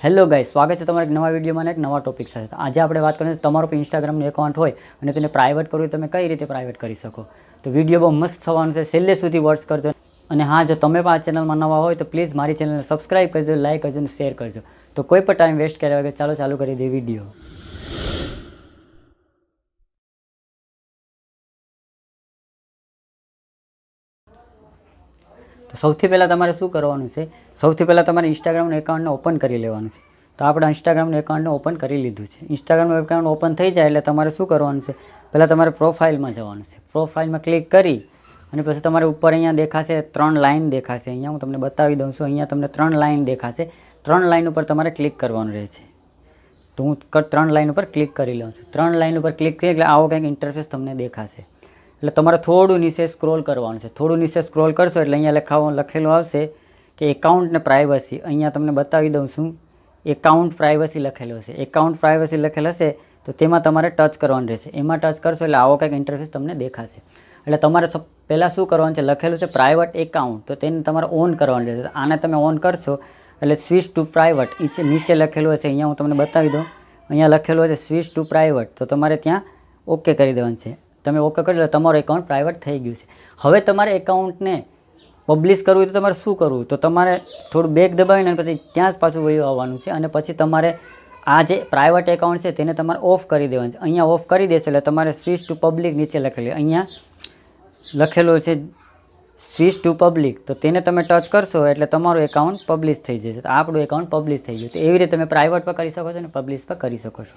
Hello guys, સ્વાગત છે તમારા એક નવા વિડીયોમાં અને એક નવા ટોપિક સાથે. આજે આપણે વાત કરીએ તમારું પણ ઇન્સ્ટાગ્રામનું એકાઉન્ટ હોય અને તેને પ્રાઇવેટ કરવું, તમે કઈ રીતે પ્રાઇવેટ કરી શકો. તો વિડીયો બહુ મસ્ત થવાનું છે, છેલ્લે સુધી વોચ કરજો. અને હા, જો તમે પણ આ ચેનલમાં નવા હોય તો પ્લીઝ મારી ચેનલને સબસ્ક્રાઇબ કરજો, લાઇક કરજો અને શેર કરજો. તો કોઈ પણ ટાઈમ વેસ્ટ કર્યા વગર ચાલુ કરી દે વિડીયો. તો સૌથી પહેલાં તમારે શું કરવાનું છે, સૌથી પહેલાં તમારે ઇન્સ્ટાગ્રામનું એકાઉન્ટને ઓપન કરી લેવાનું છે. તો આપણે ઇન્સ્ટાગ્રામનું એકાઉન્ટને ઓપન કરી લીધું છે. ઇન્સ્ટાગ્રામનું એકાઉન્ટ ઓપન થઈ જાય એટલે તમારે શું કરવાનું છે, પહેલાં તમારે પ્રોફાઇલમાં જવાનું છે. પ્રોફાઇલમાં ક્લિક કરી અને પછી તમારે ઉપર અહીંયા દેખાશે 3 લાઇન દેખાશે. અહીંયા હું તમને બતાવી દઉં છું. અહીંયા તમને 3 લાઇન દેખાશે. 3 લાઇન ઉપર તમારે ક્લિક કરવાનું રહેશે. તો હું 3 લાઇન ઉપર ક્લિક કરી લઉં છું. 3 લાઇન ઉપર ક્લિક કરી એટલે આવો કંઈક ઇન્ટરફેસ તમને દેખાશે. એટલે તમારે થોડું નીચે સ્ક્રોલ કરવાનું છે. થોડું નીચે સ્ક્રોલ કરશો એટલે અહીંયા લખેલું આવશે કે એકાઉન્ટ ને પ્રાઇવસી. અહીંયા તમને બતાવી દઉં છું, એકાઉન્ટ પ્રાઇવસી લખેલું હશે. એકાઉન્ટ પ્રાઇવસી લખેલ હશે તો તેમાં તમારે ટચ કરવાનું રહેશે. એમાં ટચ કરશો એટલે આવો કંઈક ઇન્ટરફેસ તમને દેખાશે. એટલે તમારે પહેલાં શું કરવાનું છે, લખેલું છે પ્રાઇવેટ એકાઉન્ટ, તો તેને તમારે ઓન કરવાનું રહેશે. આને તમે ઓન કરશો એટલે સ્વિચ ટુ પ્રાઇવેટ નીચે લખેલું હશે. અહીંયા હું તમને બતાવી દઉં, અહીંયા લખેલું હશે સ્વિચ ટુ પ્રાઇવેટ, તો તમારે ત્યાં ઓકે કરી દેવાનું છે. તમે ઓકે કરી લો, તમારું એકાઉન્ટ પ્રાઇવેટ થઈ ગયું છે. હવે તમારે એકાઉન્ટને પબ્લિશ કરવું હોય તો તમારે શું કરવું, તો તમારે થોડું બેક દબાવીને પછી ત્યાં જ પાછું વયું આવવાનું છે. અને પછી તમારે આ જે પ્રાઇવેટ એકાઉન્ટ છે તેને તમારે ઓફ કરી દેવાનું છે. અહીંયા ઓફ કરી દેશો એટલે તમારે સ્વિચ ટુ પબ્લિક નીચે લખેલું, અહીંયા લખેલું છે સ્વિચ ટુ પબ્લિક, તો તેને તમે ટચ કરશો એટલે તમારું એકાઉન્ટ પબ્લિશ થઈ જશે. તો આપણું એકાઉન્ટ પબ્લિશ થઈ ગયું. તો એવી રીતે તમે પ્રાઇવેટ પર કરી શકો છો અને પબ્લિશ પર કરી શકો છો.